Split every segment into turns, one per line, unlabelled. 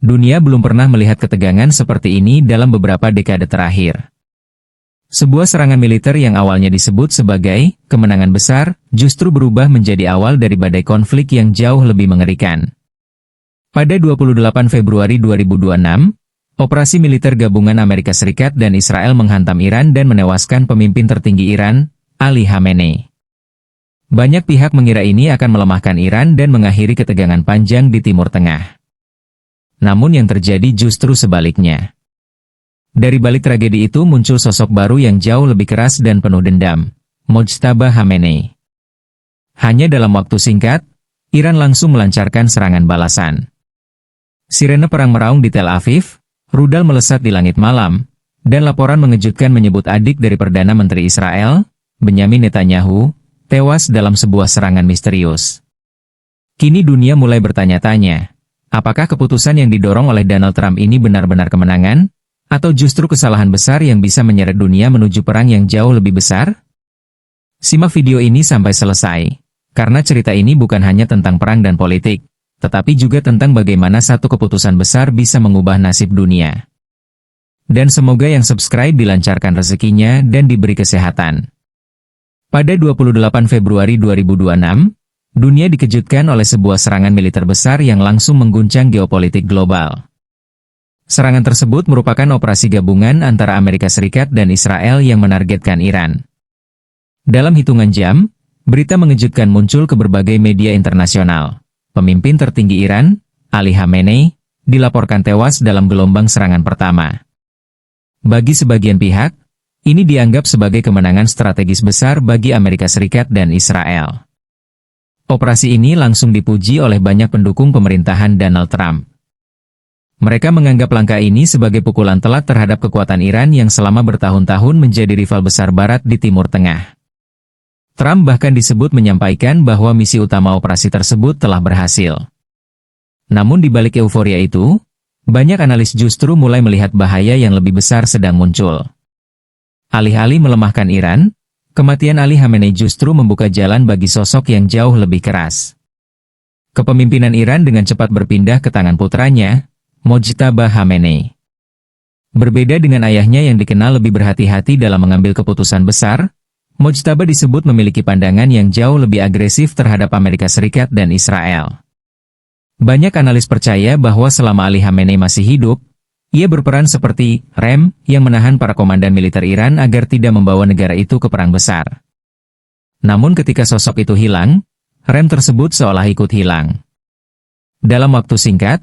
Dunia belum pernah melihat ketegangan seperti ini dalam beberapa dekade terakhir. Sebuah serangan militer yang awalnya disebut sebagai kemenangan besar, justru berubah menjadi awal dari badai konflik yang jauh lebih mengerikan. Pada 28 Februari 2026, operasi militer gabungan Amerika Serikat dan Israel menghantam Iran dan menewaskan pemimpin tertinggi Iran, Ali Khamenei. Banyak pihak mengira ini akan melemahkan Iran dan mengakhiri ketegangan panjang di Timur Tengah. Namun yang terjadi justru sebaliknya. Dari balik tragedi itu muncul sosok baru yang jauh lebih keras dan penuh dendam, Mojtaba Khamenei. Hanya dalam waktu singkat, Iran langsung melancarkan serangan balasan. Sirene perang meraung di Tel Aviv, rudal melesat di langit malam, dan laporan mengejutkan menyebut adik dari Perdana Menteri Israel, Benyamin Netanyahu, tewas dalam sebuah serangan misterius. Kini dunia mulai bertanya-tanya, apakah keputusan yang didorong oleh Donald Trump ini benar-benar kemenangan? Atau justru kesalahan besar yang bisa menyeret dunia menuju perang yang jauh lebih besar? Simak video ini sampai selesai, karena cerita ini bukan hanya tentang perang dan politik, tetapi juga tentang bagaimana satu keputusan besar bisa mengubah nasib dunia. Dan semoga yang subscribe dilancarkan rezekinya dan diberi kesehatan. Pada 28 Februari 2026, dunia dikejutkan oleh sebuah serangan militer besar yang langsung mengguncang geopolitik global. Serangan tersebut merupakan operasi gabungan antara Amerika Serikat dan Israel yang menargetkan Iran. Dalam hitungan jam, berita mengejutkan muncul ke berbagai media internasional. Pemimpin tertinggi Iran, Ali Khamenei, dilaporkan tewas dalam gelombang serangan pertama. Bagi sebagian pihak, ini dianggap sebagai kemenangan strategis besar bagi Amerika Serikat dan Israel. Operasi ini langsung dipuji oleh banyak pendukung pemerintahan Donald Trump. Mereka menganggap langkah ini sebagai pukulan telak terhadap kekuatan Iran yang selama bertahun-tahun menjadi rival besar Barat di Timur Tengah. Trump bahkan disebut menyampaikan bahwa misi utama operasi tersebut telah berhasil. Namun di balik euforia itu, banyak analis justru mulai melihat bahaya yang lebih besar sedang muncul. Alih-alih melemahkan Iran, kematian Ali Khamenei justru membuka jalan bagi sosok yang jauh lebih keras. Kepemimpinan Iran dengan cepat berpindah ke tangan putranya, Mojtaba Khamenei. Berbeda dengan ayahnya yang dikenal lebih berhati-hati dalam mengambil keputusan besar, Mojtaba disebut memiliki pandangan yang jauh lebih agresif terhadap Amerika Serikat dan Israel. Banyak analis percaya bahwa selama Ali Khamenei masih hidup, ia berperan seperti rem yang menahan para komandan militer Iran agar tidak membawa negara itu ke perang besar. Namun ketika sosok itu hilang, rem tersebut seolah ikut hilang. Dalam waktu singkat,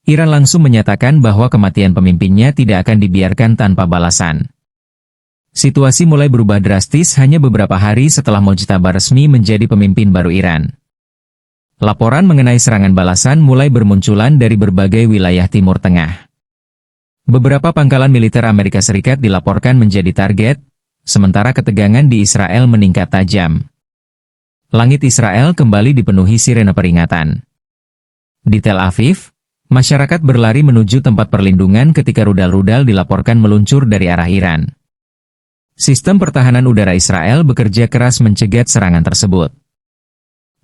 Iran langsung menyatakan bahwa kematian pemimpinnya tidak akan dibiarkan tanpa balasan. Situasi mulai berubah drastis hanya beberapa hari setelah Mojtaba resmi menjadi pemimpin baru Iran. Laporan mengenai serangan balasan mulai bermunculan dari berbagai wilayah Timur Tengah. Beberapa pangkalan militer Amerika Serikat dilaporkan menjadi target, sementara ketegangan di Israel meningkat tajam. Langit Israel kembali dipenuhi sirene peringatan. Di Tel Aviv, masyarakat berlari menuju tempat perlindungan ketika rudal-rudal dilaporkan meluncur dari arah Iran. Sistem pertahanan udara Israel bekerja keras mencegat serangan tersebut.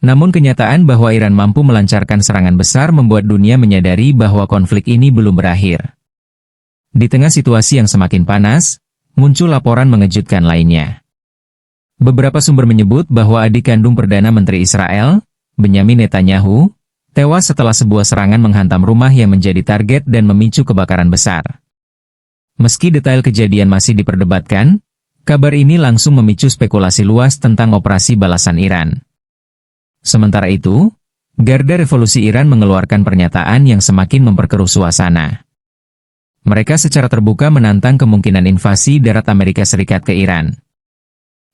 Namun kenyataan bahwa Iran mampu melancarkan serangan besar membuat dunia menyadari bahwa konflik ini belum berakhir. Di tengah situasi yang semakin panas, muncul laporan mengejutkan lainnya. Beberapa sumber menyebut bahwa adik kandung Perdana Menteri Israel, Benyamin Netanyahu, tewas setelah sebuah serangan menghantam rumah yang menjadi target dan memicu kebakaran besar. Meski detail kejadian masih diperdebatkan, kabar ini langsung memicu spekulasi luas tentang operasi balasan Iran. Sementara itu, Garda Revolusi Iran mengeluarkan pernyataan yang semakin memperkeruh suasana. Mereka secara terbuka menantang kemungkinan invasi darat Amerika Serikat ke Iran.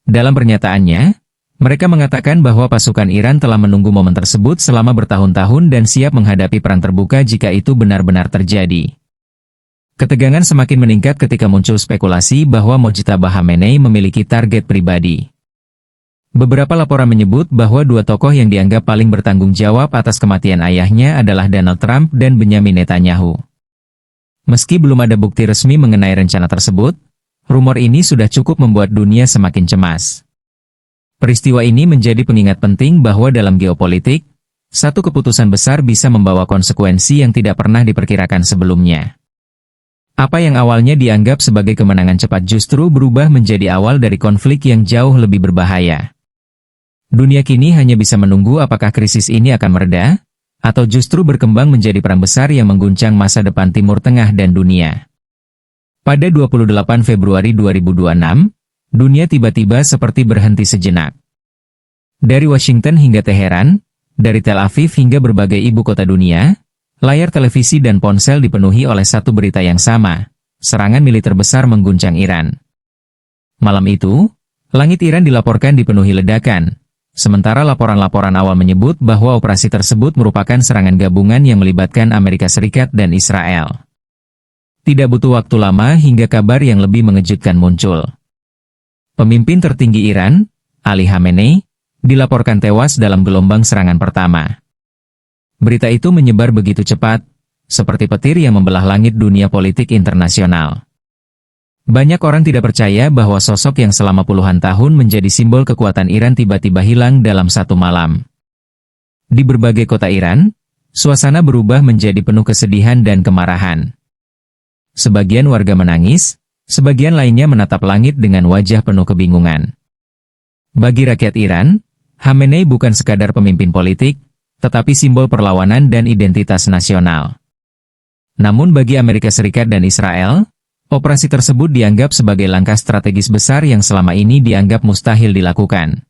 Dalam pernyataannya, mereka mengatakan bahwa pasukan Iran telah menunggu momen tersebut selama bertahun-tahun dan siap menghadapi perang terbuka jika itu benar-benar terjadi. Ketegangan semakin meningkat ketika muncul spekulasi bahwa Mojtaba Khamenei memiliki target pribadi. Beberapa laporan menyebut bahwa dua tokoh yang dianggap paling bertanggung jawab atas kematian ayahnya adalah Donald Trump dan Benyamin Netanyahu. Meski belum ada bukti resmi mengenai rencana tersebut, rumor ini sudah cukup membuat dunia semakin cemas. Peristiwa ini menjadi pengingat penting bahwa dalam geopolitik, satu keputusan besar bisa membawa konsekuensi yang tidak pernah diperkirakan sebelumnya. Apa yang awalnya dianggap sebagai kemenangan cepat justru berubah menjadi awal dari konflik yang jauh lebih berbahaya. Dunia kini hanya bisa menunggu apakah krisis ini akan mereda, atau justru berkembang menjadi perang besar yang mengguncang masa depan Timur Tengah dan dunia. Pada 28 Februari 2026, dunia tiba-tiba seperti berhenti sejenak. Dari Washington hingga Teheran, dari Tel Aviv hingga berbagai ibu kota dunia, layar televisi dan ponsel dipenuhi oleh satu berita yang sama, serangan militer besar mengguncang Iran. Malam itu, langit Iran dilaporkan dipenuhi ledakan, sementara laporan-laporan awal menyebut bahwa operasi tersebut merupakan serangan gabungan yang melibatkan Amerika Serikat dan Israel. Tidak butuh waktu lama hingga kabar yang lebih mengejutkan muncul. Pemimpin tertinggi Iran, Ali Khamenei, dilaporkan tewas dalam gelombang serangan pertama. Berita itu menyebar begitu cepat, seperti petir yang membelah langit dunia politik internasional. Banyak orang tidak percaya bahwa sosok yang selama puluhan tahun menjadi simbol kekuatan Iran tiba-tiba hilang dalam satu malam. Di berbagai kota Iran, suasana berubah menjadi penuh kesedihan dan kemarahan. Sebagian warga menangis, sebagian lainnya menatap langit dengan wajah penuh kebingungan. Bagi rakyat Iran, Khamenei bukan sekadar pemimpin politik, tetapi simbol perlawanan dan identitas nasional. Namun bagi Amerika Serikat dan Israel, operasi tersebut dianggap sebagai langkah strategis besar yang selama ini dianggap mustahil dilakukan.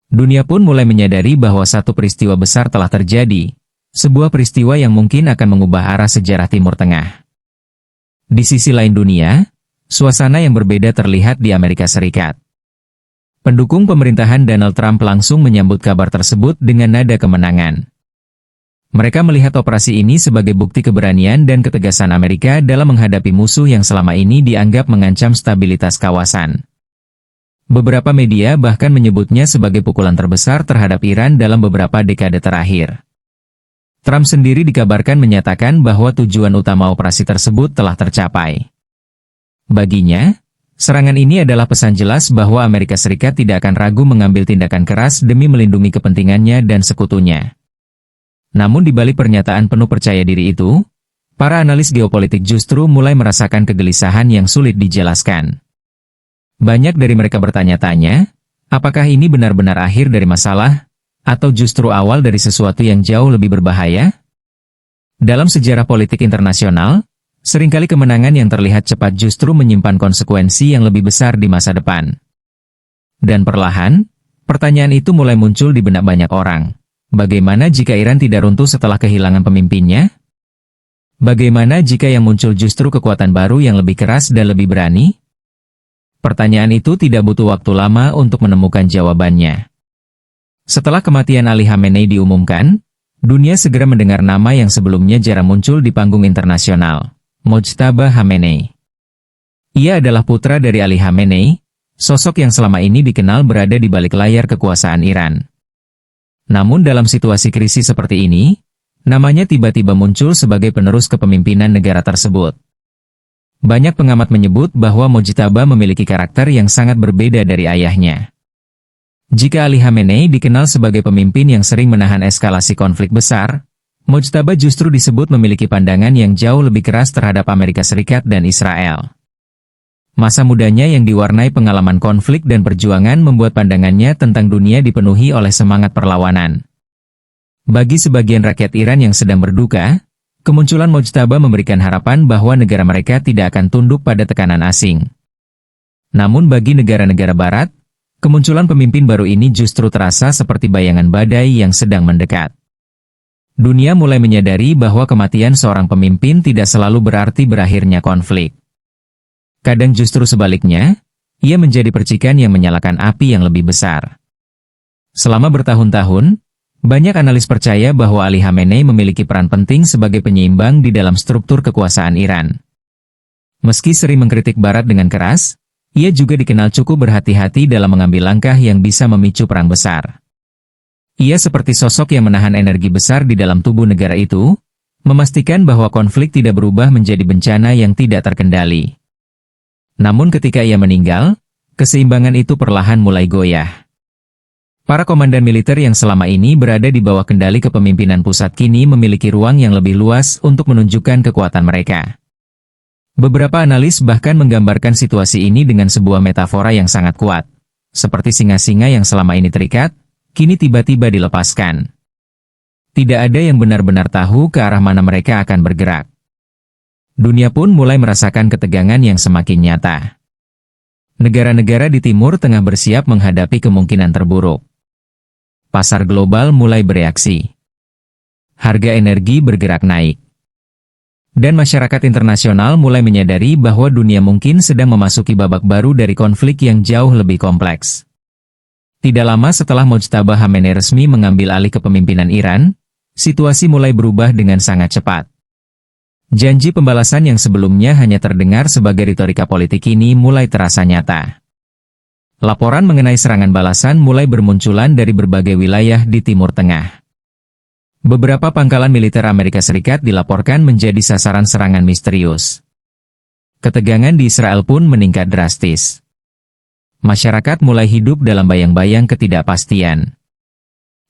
Dunia pun mulai menyadari bahwa satu peristiwa besar telah terjadi, sebuah peristiwa yang mungkin akan mengubah arah sejarah Timur Tengah. Di sisi lain dunia, suasana yang berbeda terlihat di Amerika Serikat. Pendukung pemerintahan Donald Trump langsung menyambut kabar tersebut dengan nada kemenangan. Mereka melihat operasi ini sebagai bukti keberanian dan ketegasan Amerika dalam menghadapi musuh yang selama ini dianggap mengancam stabilitas kawasan. Beberapa media bahkan menyebutnya sebagai pukulan terbesar terhadap Iran dalam beberapa dekade terakhir. Trump sendiri dikabarkan menyatakan bahwa tujuan utama operasi tersebut telah tercapai. Baginya, serangan ini adalah pesan jelas bahwa Amerika Serikat tidak akan ragu mengambil tindakan keras demi melindungi kepentingannya dan sekutunya. Namun di balik pernyataan penuh percaya diri itu, para analis geopolitik justru mulai merasakan kegelisahan yang sulit dijelaskan. Banyak dari mereka bertanya-tanya, apakah ini benar-benar akhir dari masalah, atau justru awal dari sesuatu yang jauh lebih berbahaya? Dalam sejarah politik internasional, seringkali kemenangan yang terlihat cepat justru menyimpan konsekuensi yang lebih besar di masa depan. Dan perlahan, pertanyaan itu mulai muncul di benak banyak orang. Bagaimana jika Iran tidak runtuh setelah kehilangan pemimpinnya? Bagaimana jika yang muncul justru kekuatan baru yang lebih keras dan lebih berani? Pertanyaan itu tidak butuh waktu lama untuk menemukan jawabannya. Setelah kematian Ali Khamenei diumumkan, dunia segera mendengar nama yang sebelumnya jarang muncul di panggung internasional, Mojtaba Khamenei. Ia adalah putra dari Ali Khamenei, sosok yang selama ini dikenal berada di balik layar kekuasaan Iran. Namun dalam situasi krisis seperti ini, namanya tiba-tiba muncul sebagai penerus kepemimpinan negara tersebut. Banyak pengamat menyebut bahwa Mojtaba memiliki karakter yang sangat berbeda dari ayahnya. Jika Ali Khamenei dikenal sebagai pemimpin yang sering menahan eskalasi konflik besar, Mojtaba justru disebut memiliki pandangan yang jauh lebih keras terhadap Amerika Serikat dan Israel. Masa mudanya yang diwarnai pengalaman konflik dan perjuangan membuat pandangannya tentang dunia dipenuhi oleh semangat perlawanan. Bagi sebagian rakyat Iran yang sedang berduka, kemunculan Mojtaba memberikan harapan bahwa negara mereka tidak akan tunduk pada tekanan asing. Namun bagi negara-negara Barat, kemunculan pemimpin baru ini justru terasa seperti bayangan badai yang sedang mendekat. Dunia mulai menyadari bahwa kematian seorang pemimpin tidak selalu berarti berakhirnya konflik. Kadang justru sebaliknya, ia menjadi percikan yang menyalakan api yang lebih besar. Selama bertahun-tahun, banyak analis percaya bahwa Ali Khamenei memiliki peran penting sebagai penyeimbang di dalam struktur kekuasaan Iran. Meski sering mengkritik Barat dengan keras, ia juga dikenal cukup berhati-hati dalam mengambil langkah yang bisa memicu perang besar. Ia seperti sosok yang menahan energi besar di dalam tubuh negara itu, memastikan bahwa konflik tidak berubah menjadi bencana yang tidak terkendali. Namun ketika ia meninggal, keseimbangan itu perlahan mulai goyah. Para komandan militer yang selama ini berada di bawah kendali kepemimpinan pusat kini memiliki ruang yang lebih luas untuk menunjukkan kekuatan mereka. Beberapa analis bahkan menggambarkan situasi ini dengan sebuah metafora yang sangat kuat. Seperti singa-singa yang selama ini terikat, kini tiba-tiba dilepaskan. Tidak ada yang benar-benar tahu ke arah mana mereka akan bergerak. Dunia pun mulai merasakan ketegangan yang semakin nyata. Negara-negara di Timur Tengah bersiap menghadapi kemungkinan terburuk. Pasar global mulai bereaksi. Harga energi bergerak naik. Dan masyarakat internasional mulai menyadari bahwa dunia mungkin sedang memasuki babak baru dari konflik yang jauh lebih kompleks. Tidak lama setelah Mojtaba Khamenei resmi mengambil alih kepemimpinan Iran, situasi mulai berubah dengan sangat cepat. Janji pembalasan yang sebelumnya hanya terdengar sebagai retorika politik ini mulai terasa nyata. Laporan mengenai serangan balasan mulai bermunculan dari berbagai wilayah di Timur Tengah. Beberapa pangkalan militer Amerika Serikat dilaporkan menjadi sasaran serangan misterius. Ketegangan di Israel pun meningkat drastis. Masyarakat mulai hidup dalam bayang-bayang ketidakpastian.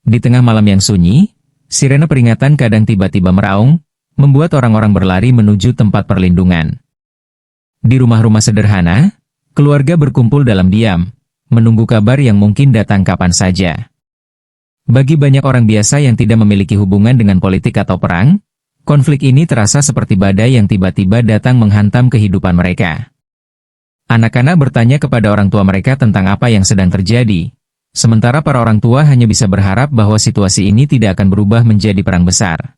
Di tengah malam yang sunyi, sirene peringatan kadang tiba-tiba meraung, membuat orang-orang berlari menuju tempat perlindungan. Di rumah-rumah sederhana, keluarga berkumpul dalam diam, menunggu kabar yang mungkin datang kapan saja. Bagi banyak orang biasa yang tidak memiliki hubungan dengan politik atau perang, konflik ini terasa seperti badai yang tiba-tiba datang menghantam kehidupan mereka. Anak-anak bertanya kepada orang tua mereka tentang apa yang sedang terjadi, sementara para orang tua hanya bisa berharap bahwa situasi ini tidak akan berubah menjadi perang besar.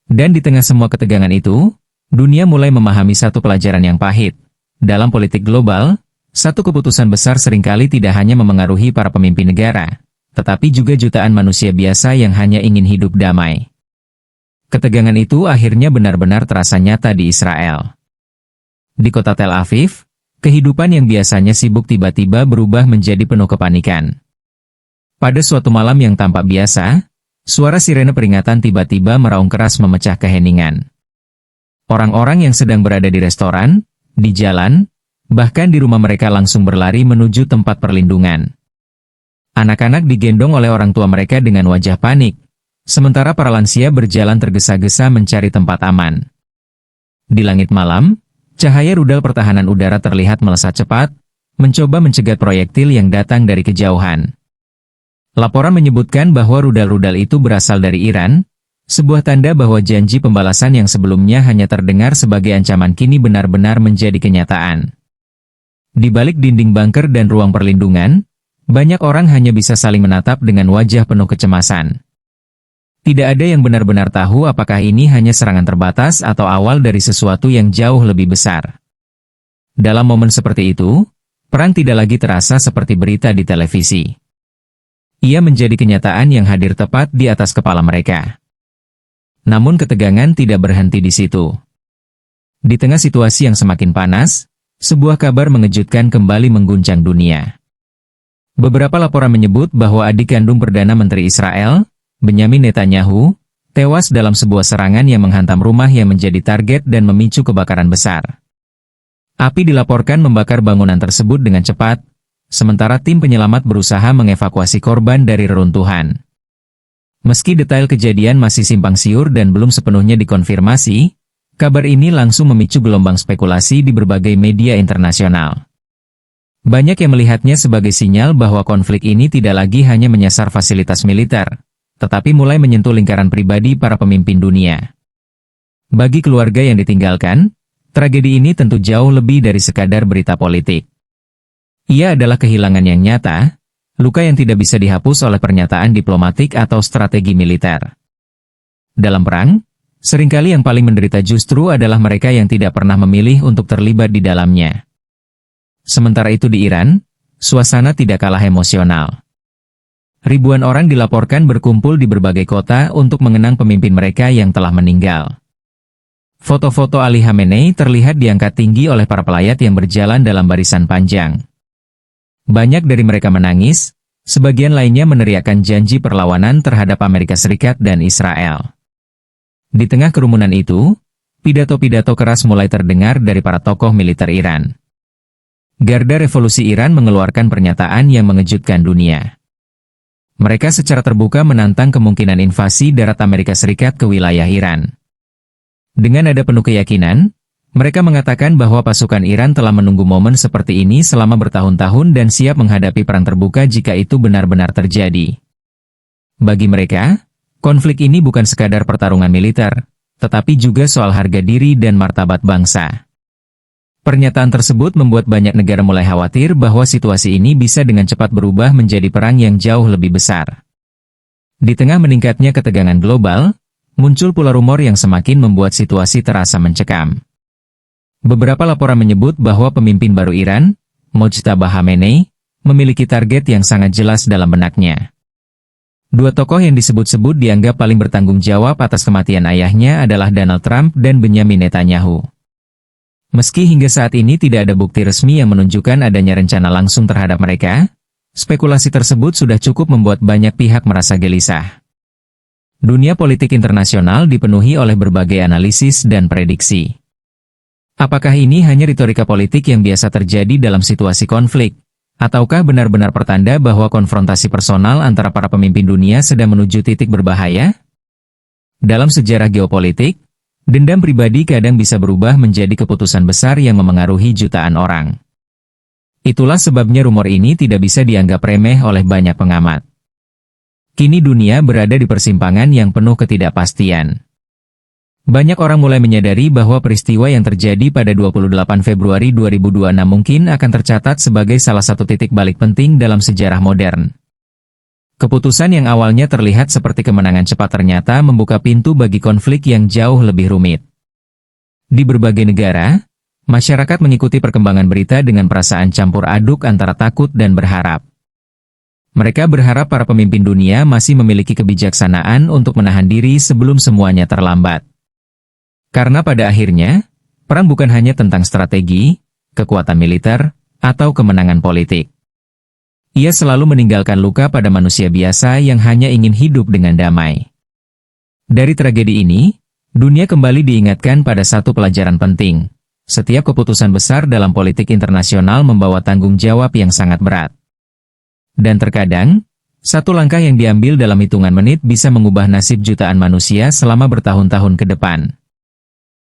Dan di tengah semua ketegangan itu, dunia mulai memahami satu pelajaran yang pahit. Dalam politik global, satu keputusan besar seringkali tidak hanya memengaruhi para pemimpin negara, tetapi juga jutaan manusia biasa yang hanya ingin hidup damai. Ketegangan itu akhirnya benar-benar terasa nyata di Israel. Di kota Tel Aviv, kehidupan yang biasanya sibuk tiba-tiba berubah menjadi penuh kepanikan. Pada suatu malam yang tampak biasa, suara sirene peringatan tiba-tiba meraung keras memecah keheningan. Orang-orang yang sedang berada di restoran, di jalan, bahkan di rumah mereka langsung berlari menuju tempat perlindungan. Anak-anak digendong oleh orang tua mereka dengan wajah panik, sementara para lansia berjalan tergesa-gesa mencari tempat aman. Di langit malam, cahaya rudal pertahanan udara terlihat melesat cepat, mencoba mencegat proyektil yang datang dari kejauhan. Laporan menyebutkan bahwa rudal-rudal itu berasal dari Iran, sebuah tanda bahwa janji pembalasan yang sebelumnya hanya terdengar sebagai ancaman kini benar-benar menjadi kenyataan. Di balik dinding bunker dan ruang perlindungan, banyak orang hanya bisa saling menatap dengan wajah penuh kecemasan. Tidak ada yang benar-benar tahu apakah ini hanya serangan terbatas atau awal dari sesuatu yang jauh lebih besar. Dalam momen seperti itu, perang tidak lagi terasa seperti berita di televisi. Ia menjadi kenyataan yang hadir tepat di atas kepala mereka. Namun ketegangan tidak berhenti di situ. Di tengah situasi yang semakin panas, sebuah kabar mengejutkan kembali mengguncang dunia. Beberapa laporan menyebut bahwa adik kandung Perdana Menteri Israel, Benyamin Netanyahu, tewas dalam sebuah serangan yang menghantam rumah yang menjadi target dan memicu kebakaran besar. Api dilaporkan membakar bangunan tersebut dengan cepat, sementara tim penyelamat berusaha mengevakuasi korban dari reruntuhan. Meski detail kejadian masih simpang siur dan belum sepenuhnya dikonfirmasi, kabar ini langsung memicu gelombang spekulasi di berbagai media internasional. Banyak yang melihatnya sebagai sinyal bahwa konflik ini tidak lagi hanya menyasar fasilitas militer, tetapi mulai menyentuh lingkaran pribadi para pemimpin dunia. Bagi keluarga yang ditinggalkan, tragedi ini tentu jauh lebih dari sekadar berita politik. Ia adalah kehilangan yang nyata, luka yang tidak bisa dihapus oleh pernyataan diplomatik atau strategi militer. Dalam perang, seringkali yang paling menderita justru adalah mereka yang tidak pernah memilih untuk terlibat di dalamnya. Sementara itu di Iran, suasana tidak kalah emosional. Ribuan orang dilaporkan berkumpul di berbagai kota untuk mengenang pemimpin mereka yang telah meninggal. Foto-foto Ali Khamenei terlihat diangkat tinggi oleh para pelayat yang berjalan dalam barisan panjang. Banyak dari mereka menangis, sebagian lainnya meneriakkan janji perlawanan terhadap Amerika Serikat dan Israel. Di tengah kerumunan itu, pidato-pidato keras mulai terdengar dari para tokoh militer Iran. Garda Revolusi Iran mengeluarkan pernyataan yang mengejutkan dunia. Mereka secara terbuka menantang kemungkinan invasi darat Amerika Serikat ke wilayah Iran. Dengan ada penuh keyakinan, mereka mengatakan bahwa pasukan Iran telah menunggu momen seperti ini selama bertahun-tahun dan siap menghadapi perang terbuka jika itu benar-benar terjadi. Bagi mereka, konflik ini bukan sekadar pertarungan militer, tetapi juga soal harga diri dan martabat bangsa. Pernyataan tersebut membuat banyak negara mulai khawatir bahwa situasi ini bisa dengan cepat berubah menjadi perang yang jauh lebih besar. Di tengah meningkatnya ketegangan global, muncul pula rumor yang semakin membuat situasi terasa mencekam. Beberapa laporan menyebut bahwa pemimpin baru Iran, Mojtaba Khamenei, memiliki target yang sangat jelas dalam benaknya. Dua tokoh yang disebut-sebut dianggap paling bertanggung jawab atas kematian ayahnya adalah Donald Trump dan Benyamin Netanyahu. Meski hingga saat ini tidak ada bukti resmi yang menunjukkan adanya rencana langsung terhadap mereka, spekulasi tersebut sudah cukup membuat banyak pihak merasa gelisah. Dunia politik internasional dipenuhi oleh berbagai analisis dan prediksi. Apakah ini hanya retorika politik yang biasa terjadi dalam situasi konflik? Ataukah benar-benar pertanda bahwa konfrontasi personal antara para pemimpin dunia sedang menuju titik berbahaya? Dalam sejarah geopolitik, dendam pribadi kadang bisa berubah menjadi keputusan besar yang memengaruhi jutaan orang. Itulah sebabnya rumor ini tidak bisa dianggap remeh oleh banyak pengamat. Kini dunia berada di persimpangan yang penuh ketidakpastian. Banyak orang mulai menyadari bahwa peristiwa yang terjadi pada 28 Februari 2026 mungkin akan tercatat sebagai salah satu titik balik penting dalam sejarah modern. Keputusan yang awalnya terlihat seperti kemenangan cepat ternyata membuka pintu bagi konflik yang jauh lebih rumit. Di berbagai negara, masyarakat mengikuti perkembangan berita dengan perasaan campur aduk antara takut dan berharap. Mereka berharap para pemimpin dunia masih memiliki kebijaksanaan untuk menahan diri sebelum semuanya terlambat. Karena pada akhirnya, perang bukan hanya tentang strategi, kekuatan militer, atau kemenangan politik. Ia selalu meninggalkan luka pada manusia biasa yang hanya ingin hidup dengan damai. Dari tragedi ini, dunia kembali diingatkan pada satu pelajaran penting. Setiap keputusan besar dalam politik internasional membawa tanggung jawab yang sangat berat. Dan terkadang, satu langkah yang diambil dalam hitungan menit bisa mengubah nasib jutaan manusia selama bertahun-tahun ke depan.